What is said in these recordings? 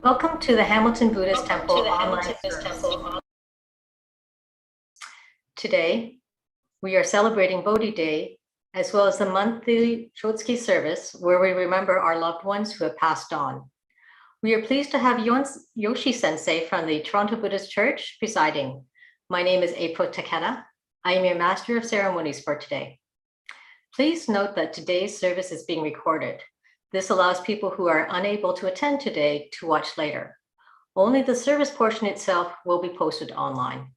Welcome to the Hamilton Buddhist Temple online service. Today, we are celebrating Bodhi Day, as well as the monthly Shotsuki service, where we remember our loved ones who have passed on. We are pleased to have Yoshi Sensei from the Toronto Buddhist Church presiding. My name is April Takeda. I am your Master of Ceremonies for today. Please note that today's service is being recorded. This allows people who are unable to attend today to watch later. Only the service portion itself will be posted online.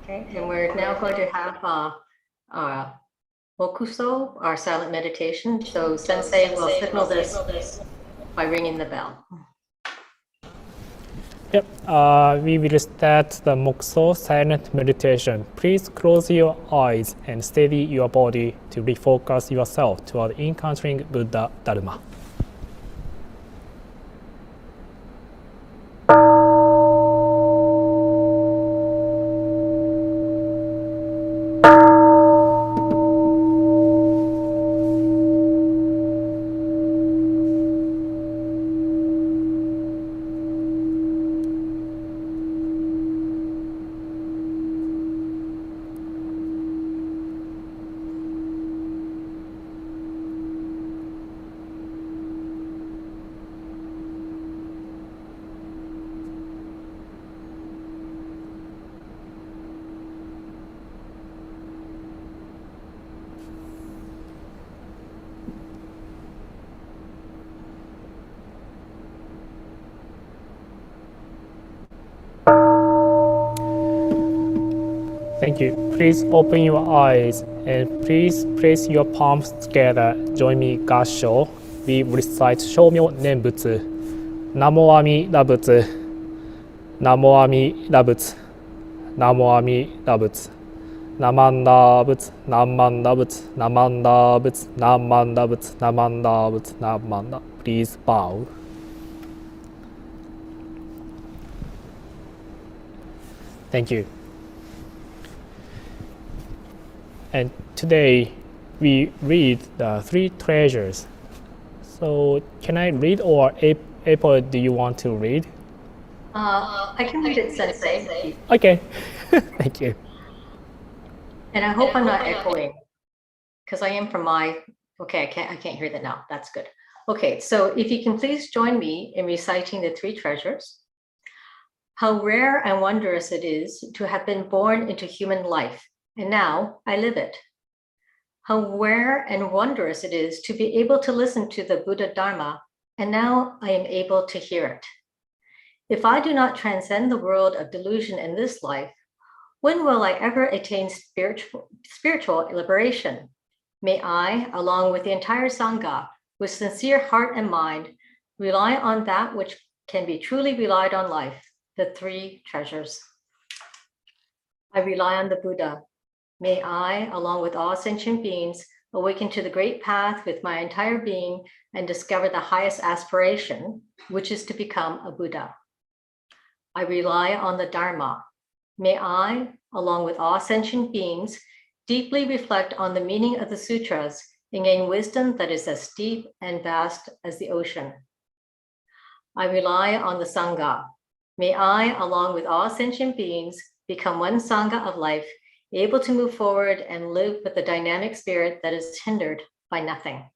Okay, and we're now going to have Mokuso, our silent meditation. So Sensei will signal this by ringing the bell. Yep, we will start the Mokuso silent meditation. Please close your eyes and steady your body to refocus yourself toward encountering Buddha Dharma. Thank you. Please open your eyes and please place your palms together. Join me, Gassho. We recite Shomyo Nenbutsu. Namo Amida Butsu. Namo Amida Butsu. Namo Amida Butsu. Namanda Butsu. Namanda Butsu. Namanda Butsu. Namanda Butsu. Namanda Butsu. Namanda. Please bow. Thank you. And today we read the three treasures. So can I read, or April, do you want to read? I can read it, Sensei. Okay, thank you. And I hope I'm not echoing, because I am from my, okay, I can't hear that now. That's good. Okay, so if you can please join me in reciting the three treasures. How rare and wondrous it is to have been born into human life, and now I live it. How rare and wondrous it is to be able to listen to the Buddha Dharma, and now I am able to hear it. If I do not transcend the world of delusion in this life, when will I ever attain spiritual liberation? May I, along with the entire Sangha, with sincere heart and mind, rely on that which can be truly relied on life, the three treasures. I rely on the Buddha. May I, along with all sentient beings, awaken to the great path with my entire being and discover the highest aspiration, which is to become a Buddha. I rely on the Dharma. May I, along with all sentient beings, deeply reflect on the meaning of the sutras and gain wisdom that is as deep and vast as the ocean. I rely on the Sangha. May I, along with all sentient beings, become one Sangha of life, able to move forward and live with the dynamic spirit that is hindered by nothing.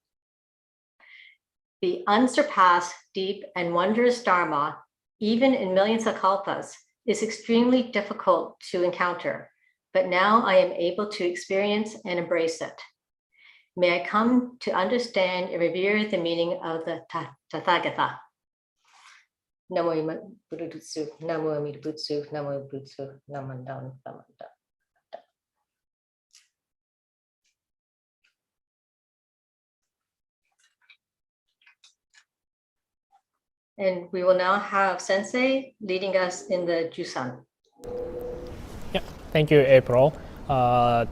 The unsurpassed, deep, and wondrous Dharma, even in millions of kalpas, is extremely difficult to encounter, but now I am able to experience and embrace it. May I come to understand and revere the meaning of the Tathagata. Namo Buddhutsu, Namo Amida-butsu, Namo Butsu, Namandan, Namandan. And we will now have Sensei leading us in the Jusan. Yeah, thank you, April.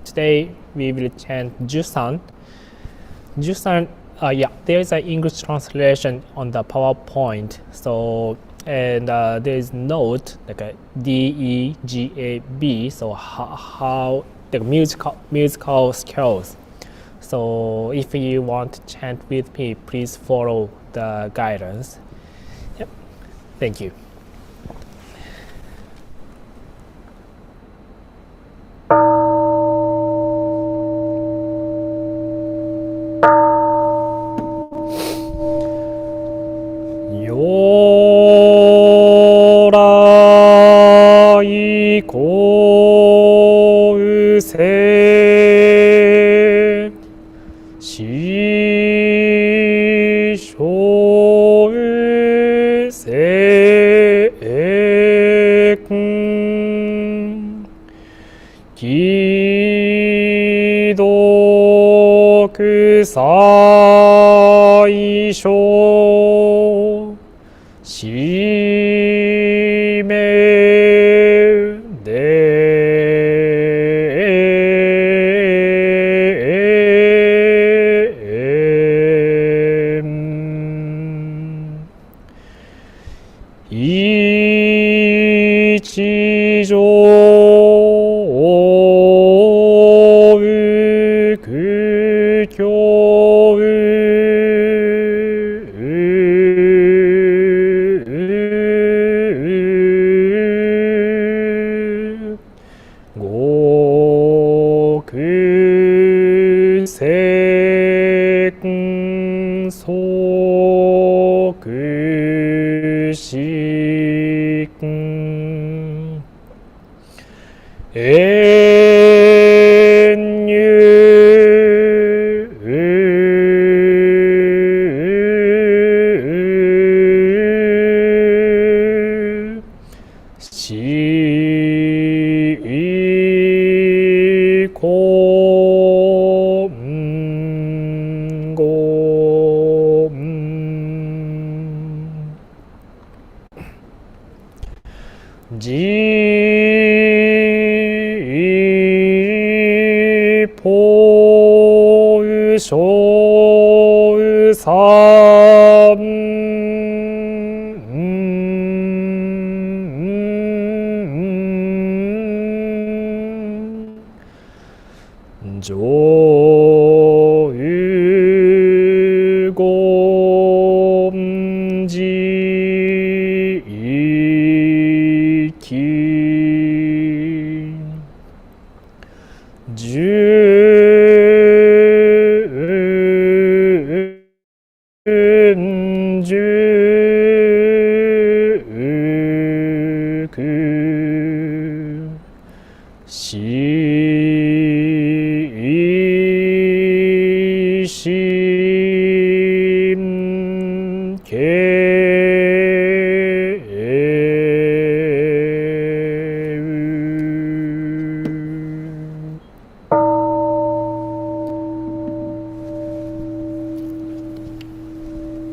Today we will chant Jusan. Jusan, there is an English translation on the PowerPoint. So and there is note like a D-E-G-A-B, so how the musical skills. So if you want to chant with me, please follow the guidance. Yep. Thank you. Yorai kousei shishou seikun kidoku saisho shime de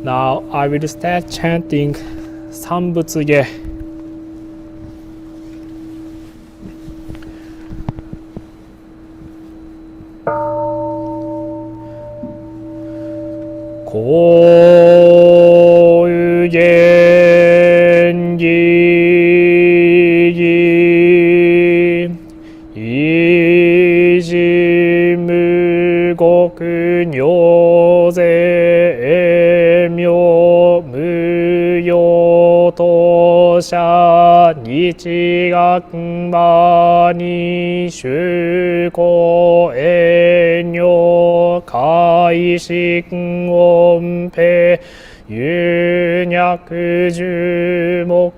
Now I will start chanting 三仏下。こういう元気維持無極行税名無用当社日学馬に修行遠慮開始音平有脈十目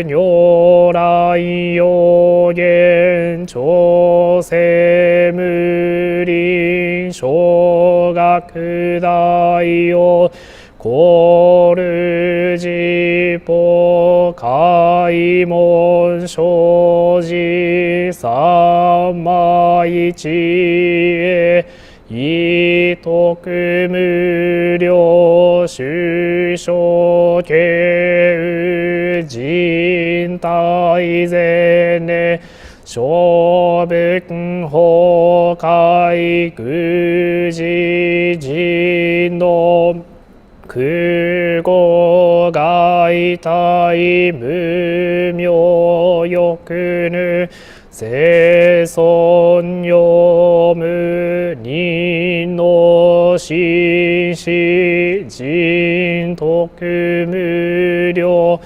如来予言調整無輪小学大王コルジポ開門生じ三昧知恵意徳無量修正形人体前年小仏法界具事人の空語外大体無明欲ぬ生存用無人の心死人徳無量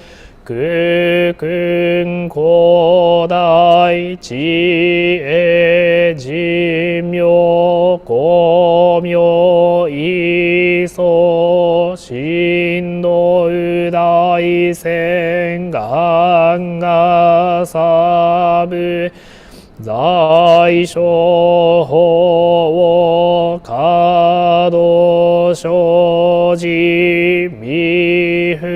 空君古代知恵人妙光明異相真の右大戦願がサブ在所法可動生じ未不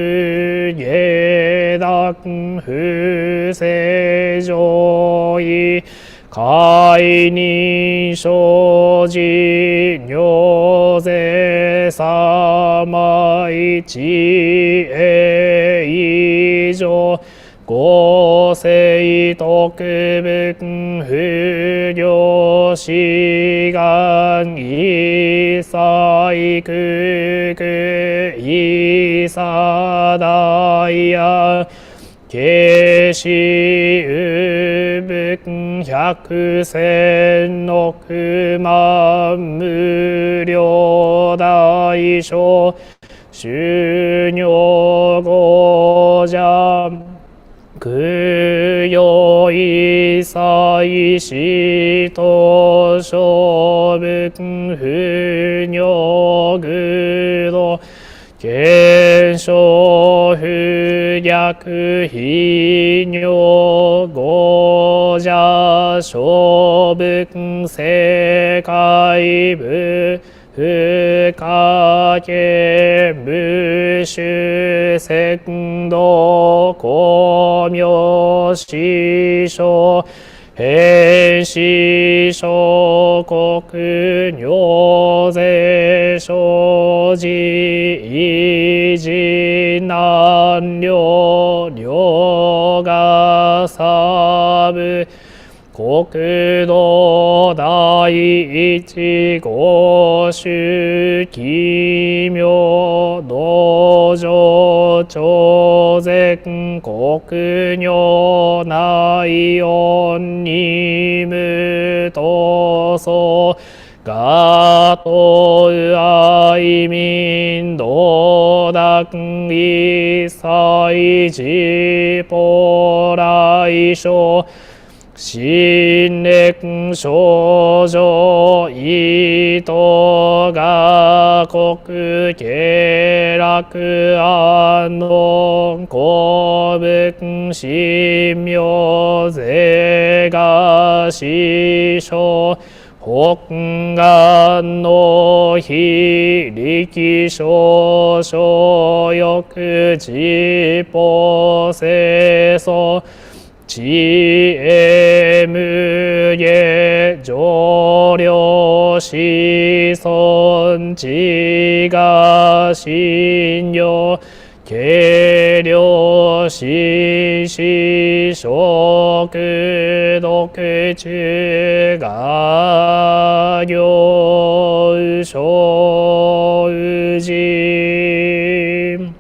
下段不正常意解任生じ如是様一恵以上五世特分不良志願一切空空一差大や慶始有分百千億万無量大小修行語者供養一切死と小分不尿具道見性不逆非尿語者小分世界部不可見無種鮮度光明師匠変死小国尿税生じ異人難量量がサブ国土第一五種奇妙道場超然国尿内音に無闘争がとう愛民道断一切自法来生新年少女意図が国下落安穏公文神妙税が師匠北願の非力少々欲自法清楚知恵無下上量子孫知が信用軽量心思食毒中が行小人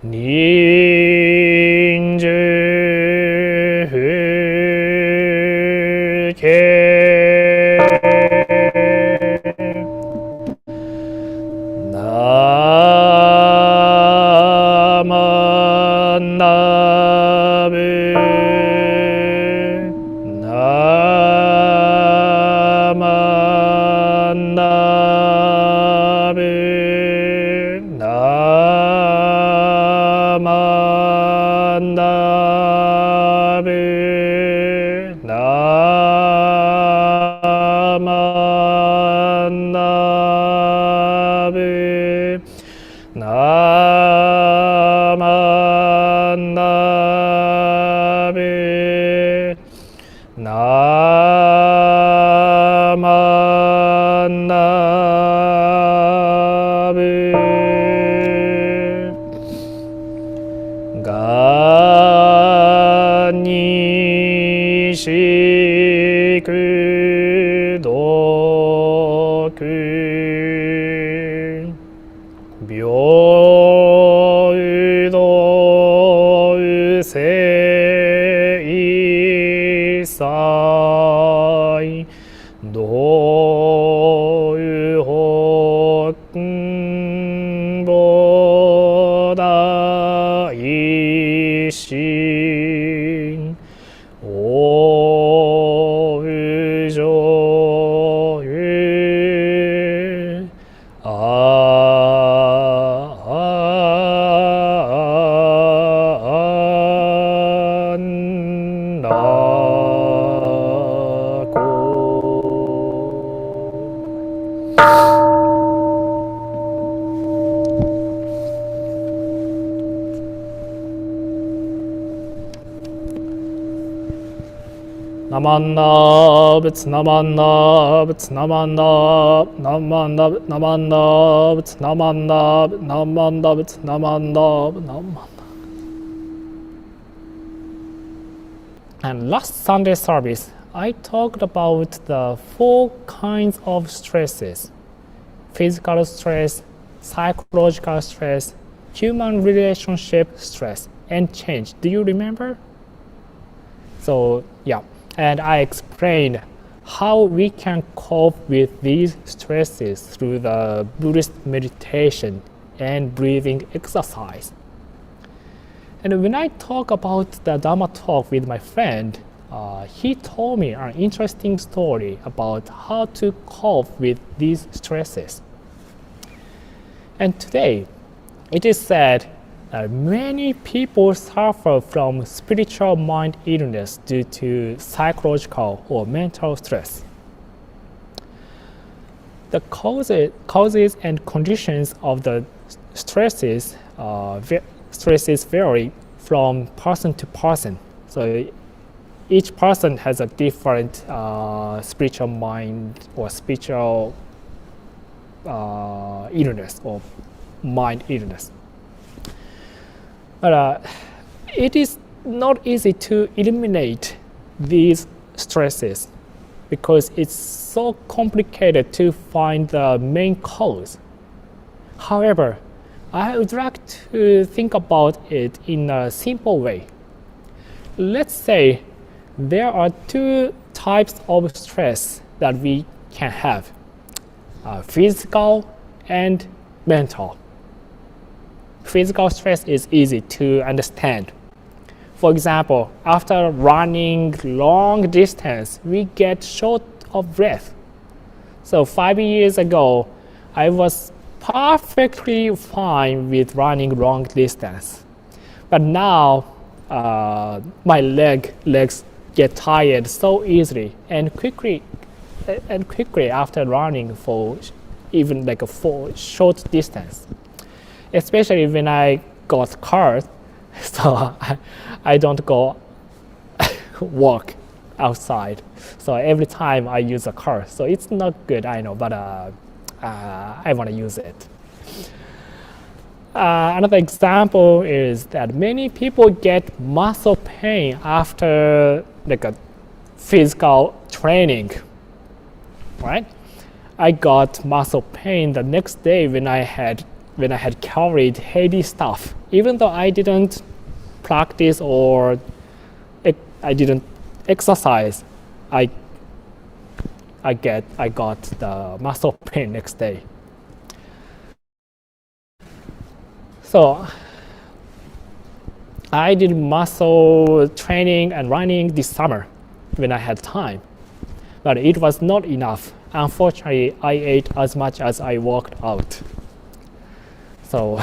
人寿病 Namandab, it's namandab, it's namandab, namandab, namandab, it's namandab, namandab, it's namandab, namandab. And last Sunday service, I talked about the 4 kinds of stresses: physical stress, psychological stress, human relationship stress, and change. Do you remember? So yeah, and I explained how we can cope with these stresses through the Buddhist meditation and breathing exercise. And when I talk about the Dharma talk with my friend, he told me an interesting story about how to cope with these stresses. And today, it is said that many people suffer from spiritual mind illness due to psychological or mental stress. The causes and conditions of the stresses vary from person to person. So each person has a different spiritual mind or spiritual illness or mind illness. But it is not easy to eliminate these stresses because it's so complicated to find the main cause. However, I would like to think about it in a simple way. Let's say there are 2 types of stress that we can have: physical and mental. Physical stress is easy to understand. For example, after running long distance, we get short of breath. So 5 years ago, I was perfectly fine with running long distance. But now, my legs get tired so easily and quickly after running for even like a short distance. Especially when I got car, so I don't go walk outside. So every time I use a car, so it's not good, I know, but I want to use it. Another example is that many people get muscle pain after like a physical training, right? I got muscle pain the next day when I had carried heavy stuff. Even though I didn't practice or I didn't exercise, I got the muscle pain next day. So I did muscle training and running this summer when I had time, but it was not enough. Unfortunately, I ate as much as I worked out. So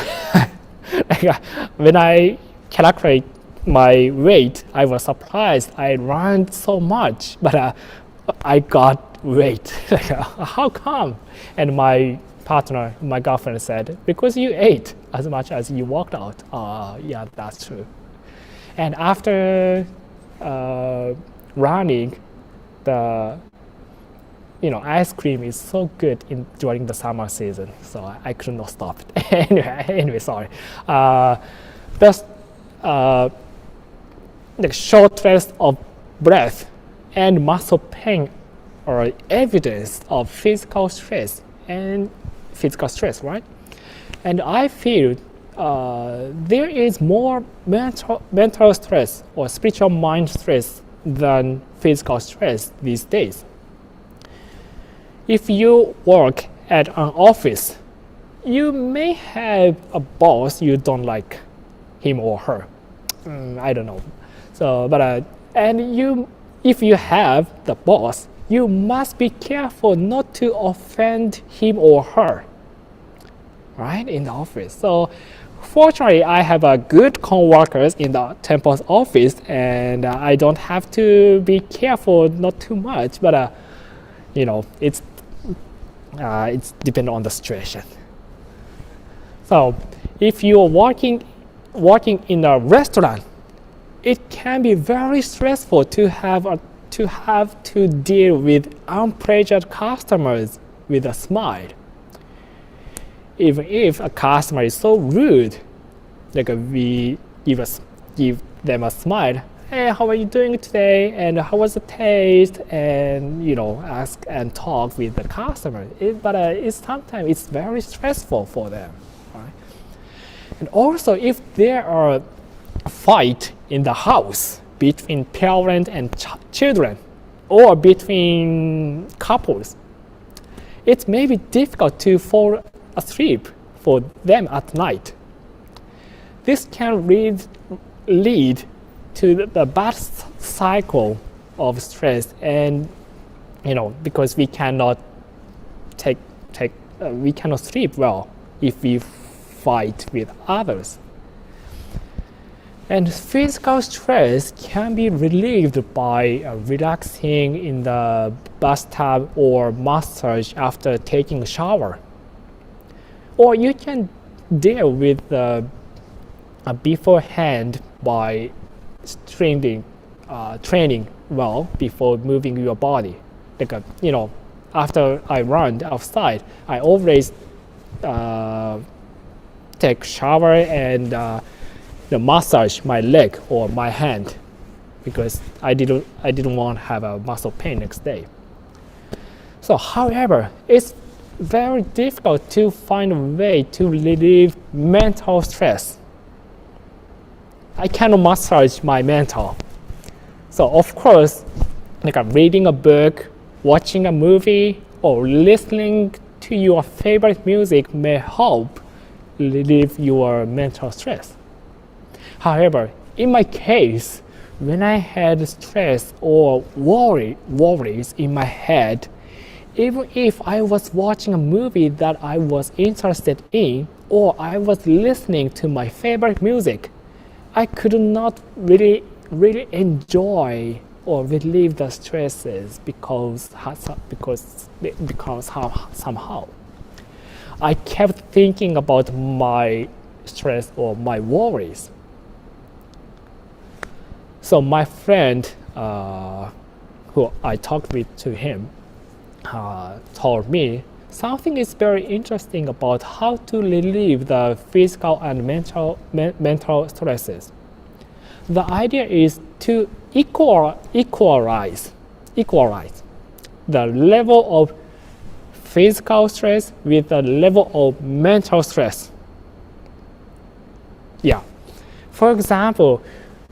when I calculate my weight, I was surprised. I ran so much, but I got weight. How come? And my partner, my girlfriend said, because you ate as much as you worked out. Yeah, that's true. And after running, the ice cream is so good during the summer season, so I could not stop it. anyway, sorry. Just the shortness of breath and muscle pain are evidence of physical stress, right? And I feel there is more mental stress or spiritual mind stress than physical stress these days. If you work at an office, you may have a boss you don't like him or her. I don't know. So, but if you have the boss, you must be careful not to offend him or her, right, in the office. So, fortunately, I have good co-workers in the temple's office, and I don't have to be careful, not too much. But it's depend on the situation. So, if you're working in a restaurant, it can be very stressful to have to have to deal with unpleasant customers with a smile. Even if a customer is so rude, like we give them a smile. Hey, how are you doing today? And how was the taste? And ask and talk with the customer. But sometimes it's very stressful for them, right? And also, if there are a fight in the house between parents and children, or between couples, it may be difficult to fall asleep for them at night. This can lead to the bad cycle of stress, and because we cannot we cannot sleep well if we fight with others. And physical stress can be relieved by relaxing in the bathtub or massage after taking a shower. Or you can deal with beforehand by training well before moving your body. Like after I run outside, I always take shower and massage my leg or my hand, because I didn't want to have a muscle pain next day. So, however, it's very difficult to find a way to relieve mental stress. I cannot massage my mental. So of course, like reading a book, watching a movie, or listening to your favorite music may help relieve your mental stress. However, in my case, when I had stress or worries in my head, even if I was watching a movie that I was interested in, or I was listening to my favorite music, I could not really enjoy or relieve the stresses because somehow I kept thinking about my stress or my worries. So my friend, who I talked with to him, told me something is very interesting about how to relieve the physical and mental stresses. The idea is to equalize the level of physical stress with the level of mental stress. Yeah. For example,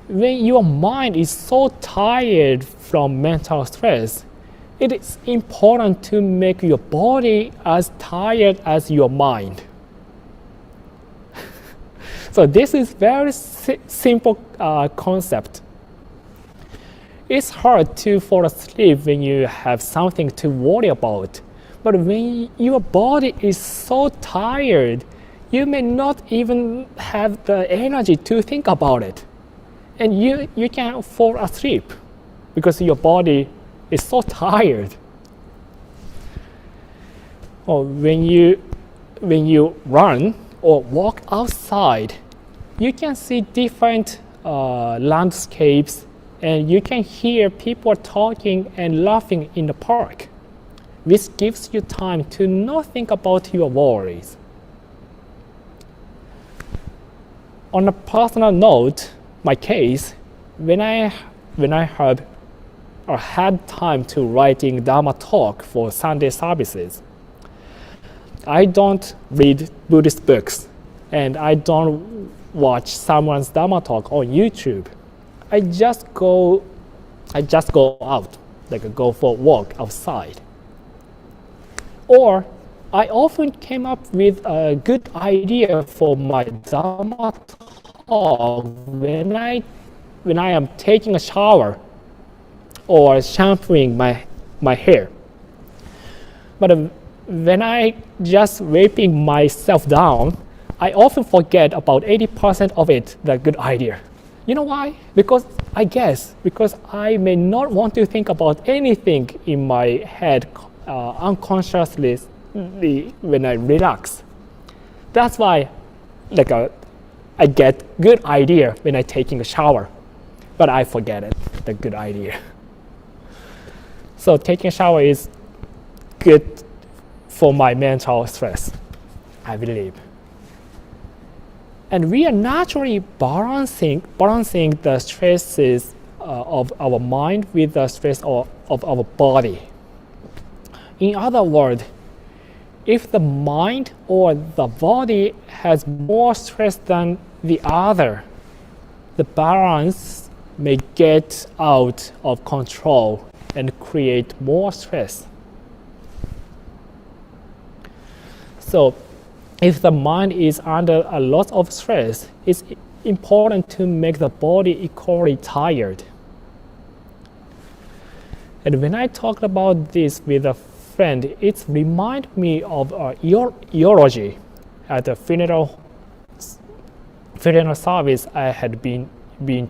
when your mind is so tired from mental stress, it is important to make your body as tired as your mind. So this is very simple concept. It's hard to fall asleep when you have something to worry about. But when your body is so tired, you may not even have the energy to think about it. And you can fall asleep because your body is so tired. Or when you run or walk outside, you can see different landscapes, and you can hear people talking and laughing in the park, which gives you time to not think about your worries. On a personal note, my case, when I had time to writing Dharma talk for Sunday services, I don't read Buddhist books, and I don't watch someone's Dharma talk on YouTube. I just go out, like go for a walk outside. Or I often came up with a good idea for my Dharma talk when I am taking a shower or shampooing my hair. But when I just wiping myself down, I often forget about 80% of it, the good idea. You know why? Because I may not want to think about anything in my head unconsciously when I relax. That's why I get good idea when I taking a shower, but I forget it, the good idea. So taking a shower is good for my mental stress, I believe. And we are naturally balancing the stresses of our mind with the stress of our body. In other words, if the mind or the body has more stress than the other, the balance may get out of control and create more stress. So, if the mind is under a lot of stress, it's important to make the body equally tired. And when I talked about this with a friend, it reminded me of a eulogy at the funeral service I had been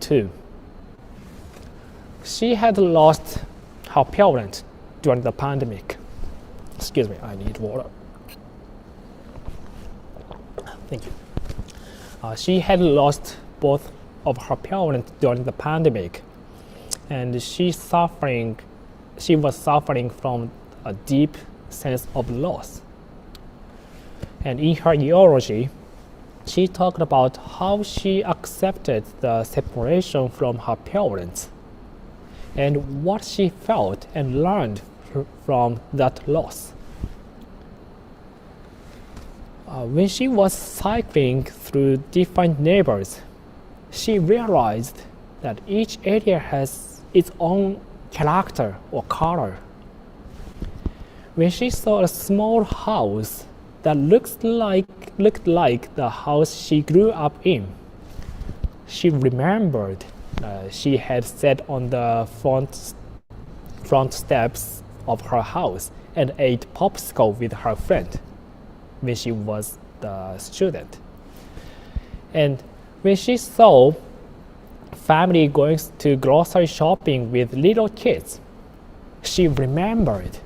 to. She had lost her parent during the pandemic. Excuse me, I need water. Thank you. She had lost both of her parents during the pandemic, and she was suffering from a deep sense of loss. And in her eulogy, she talked about how she accepted the separation from her parents and what she felt and learned from that loss. When she was cycling through different neighborhoods, she realized that each area has its own character or color. When she saw a small house that looked like the house she grew up in, she remembered she had sat on the front steps of her house and ate popsicle with her friend when she was the student. And when she saw family going to grocery shopping with little kids, she remembered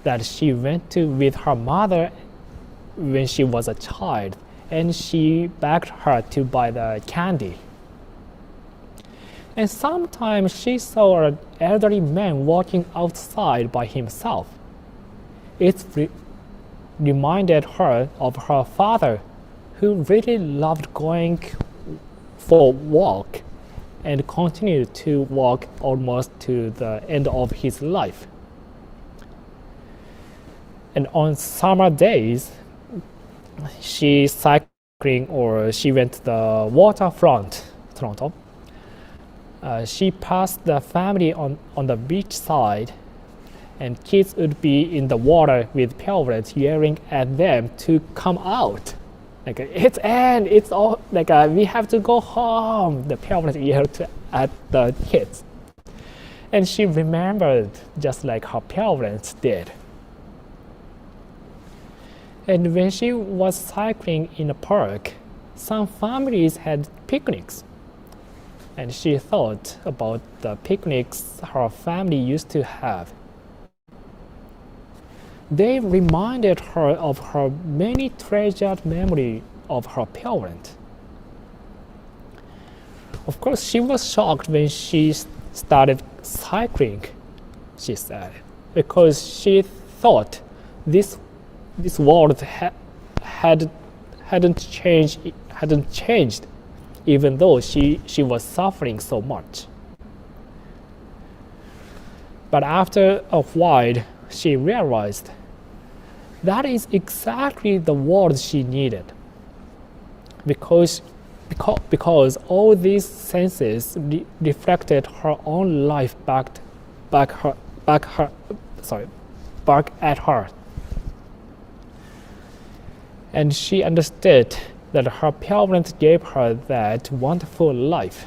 that she went with her mother when she was a child, and she begged her to buy the candy. And sometimes she saw an elderly man walking outside by himself. It reminded her of her father, who really loved going for a walk and continued to walk almost to the end of his life. And on summer days, she went to the waterfront, Toronto. She passed the family on the beach side, and kids would be in the water with parents yelling at them to come out. Like, it's all, like, we have to go home, the parents yelled at the kids. And she remembered just like her parents did. And when she was cycling in a park, some families had picnics. And she thought about the picnics her family used to have. They reminded her of her many treasured memories of her parents. Of course, she was shocked when she started cycling, she said, because she thought this world hadn't changed, even though she was suffering so much. But after a while, she realized that is exactly the world she needed, because all these senses reflected her own life back at her. And she understood that her parents gave her that wonderful life.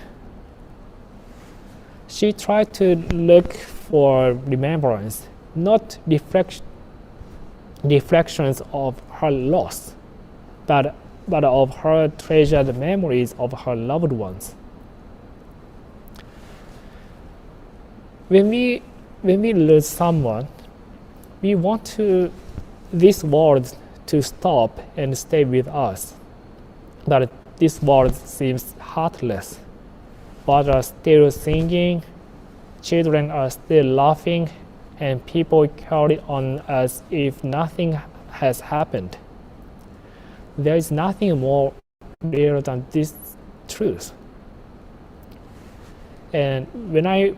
She tried to look for remembrance, not reflections of her loss, but of her treasured memories of her loved ones. When we lose someone, we want this world to stop and stay with us. But this world seems heartless. Birds are still singing, children are still laughing, and people carry on as if nothing has happened. There is nothing more real than this truth. And when I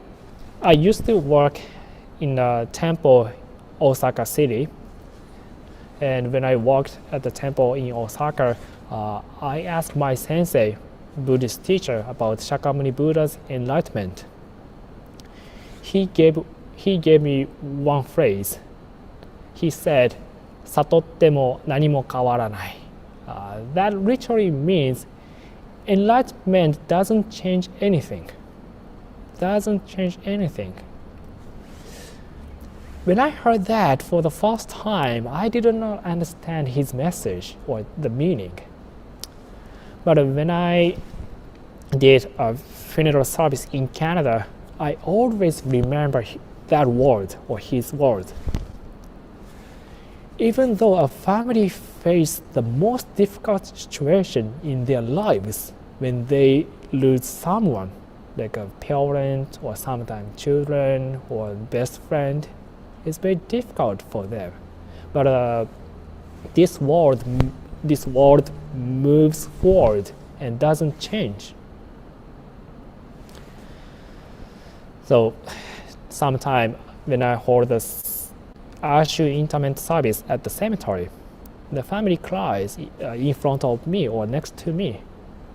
used to work in a temple, Osaka City, and when I worked at the temple in Osaka, I asked my sensei, Buddhist teacher, about Shakyamuni Buddha's enlightenment. He gave me one phrase. He said, "Satotte mo nani mo kawaranai." That literally means enlightenment doesn't change anything. Doesn't change anything. When I heard that for the first time, I did not understand his message or the meaning. But when I did a funeral service in Canada, I always remember that word or his word. Even though a family faces the most difficult situation in their lives when they lose someone, like a parent or sometimes children or best friend, it's very difficult for them. But this world moves forward and doesn't change. So sometime when I hold the Ashu interment service at the cemetery, the family cries in front of me or next to me.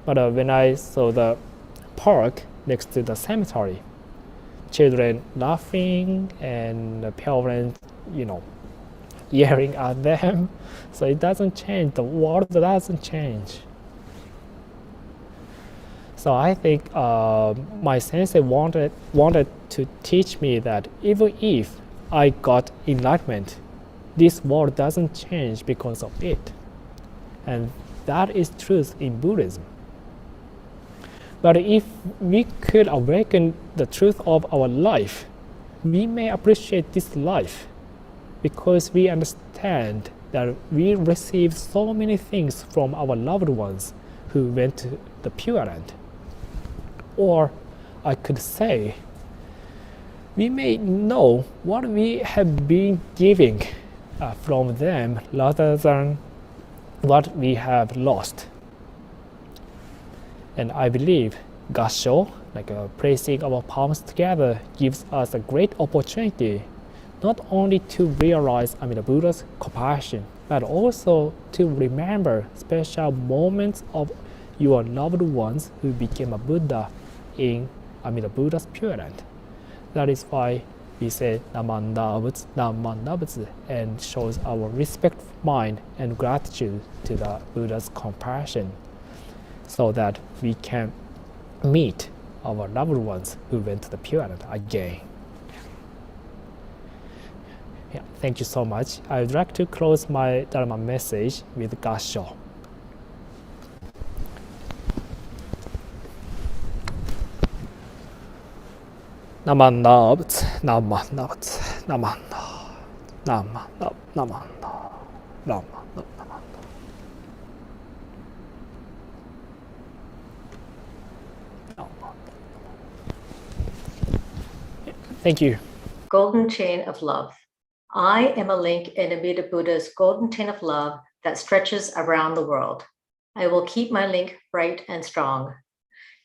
But when I saw the park next to the cemetery, children laughing and the parents, yelling at them. So it doesn't change. The world doesn't change. So I think my sensei wanted to teach me that even if I got enlightenment, this world doesn't change because of it. And that is truth in Buddhism. But if we could awaken the truth of our life, we may appreciate this life because we understand that we receive so many things from our loved ones who went to the Pure Land. Or I could say, we may know what we have been giving from them rather than what we have lost. And I believe Gassho, placing our palms together, gives us a great opportunity not only to realize Amida Buddha's compassion, but also to remember special moments of your loved ones who became a Buddha in Amida Buddha's Pure Land. That is why we say Namanda Abutsu, Namanda Abutsu, and shows our respectful mind and gratitude to the Buddha's compassion, so that we can meet our loved ones who went to the Pure Land again. Yeah, thank you so much. I would like to close my Dharma message with Gassho. Namanda Abutsu, Namanda Abutsu, Namanda, Namanda, Namanda, Namanda, Namanda. Thank you. Golden chain of love. I am a link in Amida Buddha's golden chain of love that stretches around the world. I will keep my link bright and strong.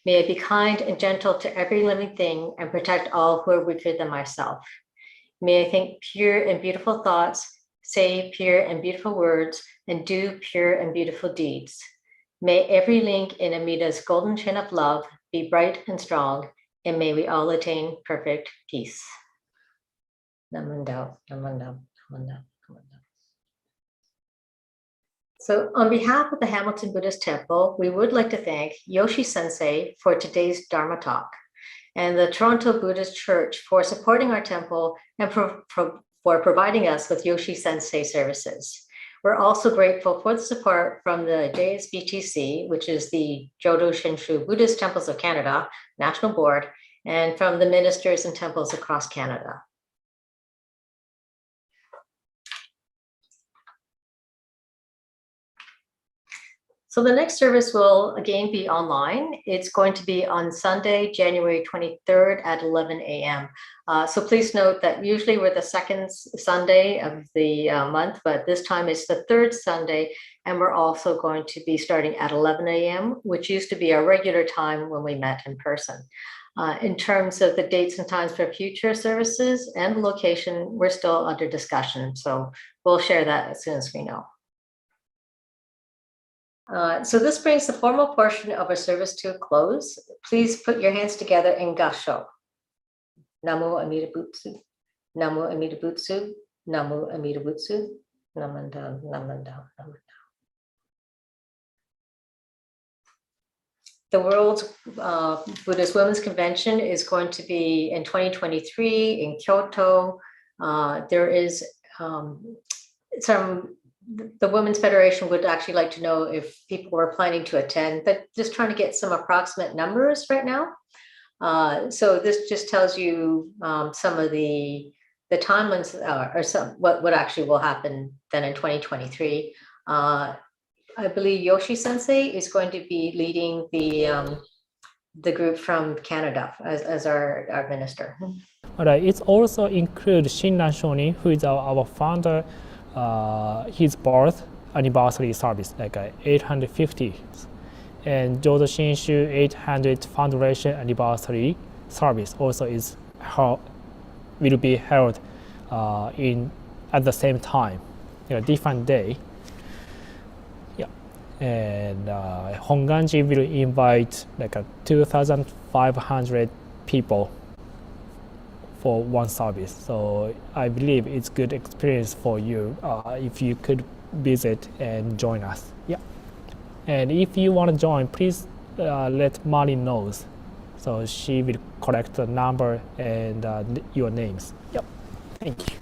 May I be kind and gentle to every living thing and protect all who are weaker than myself. May I think pure and beautiful thoughts, say pure and beautiful words, and do pure and beautiful deeds. May every link in Amida's golden chain of love be bright and strong, and may we all attain perfect peace. Namandao, Namandao, Namandao, Namandao. So on behalf of the Hamilton Buddhist Temple, we would like to thank Yoshi Sensei for today's Dharma talk, and the Toronto Buddhist Church for supporting our temple and for providing us with Yoshi Sensei services. We're also grateful for the support from the JSBTC, which is the Jodo Shinshu Buddhist Temples of Canada National Board, and from the ministers and temples across Canada. So the next service will again be online. It's going to be on Sunday, January 23rd at 11 a.m. So please note that usually we're the second Sunday of the month, but this time it's the third Sunday, and we're also going to be starting at 11 a.m., which used to be our regular time when we met in person. In terms of the dates and times for future services and location, we're still under discussion. So we'll share that as soon as we know. So this brings the formal portion of our service to a close. Please put your hands together in Gasho. Namo Amida Butsu, Namo Amida Butsu, Namo Amida Butsu, Namanda, Namanda, Namanda. The World Buddhist Women's Convention is going to be in 2023 in Kyoto. There is the Women's Federation would actually like to know if people were planning to attend, but just trying to get some approximate numbers right now. So this just tells you some of the timelines or some what actually will happen then in 2023. I believe Yoshi Sensei is going to be leading the group from Canada as our minister. All right, it also includes Shinran Shonin, who is our founder, his birth anniversary service, like 850. And Jodo Shinshu 800 foundation anniversary service also will be held at the same time, different day. And Honganji will invite like 2,500 people for one service. So I believe it's good experience for you if you could visit and join us. Yeah. And if you want to join, please let Molly know. So she will collect the number and your names. Yep. Thank you.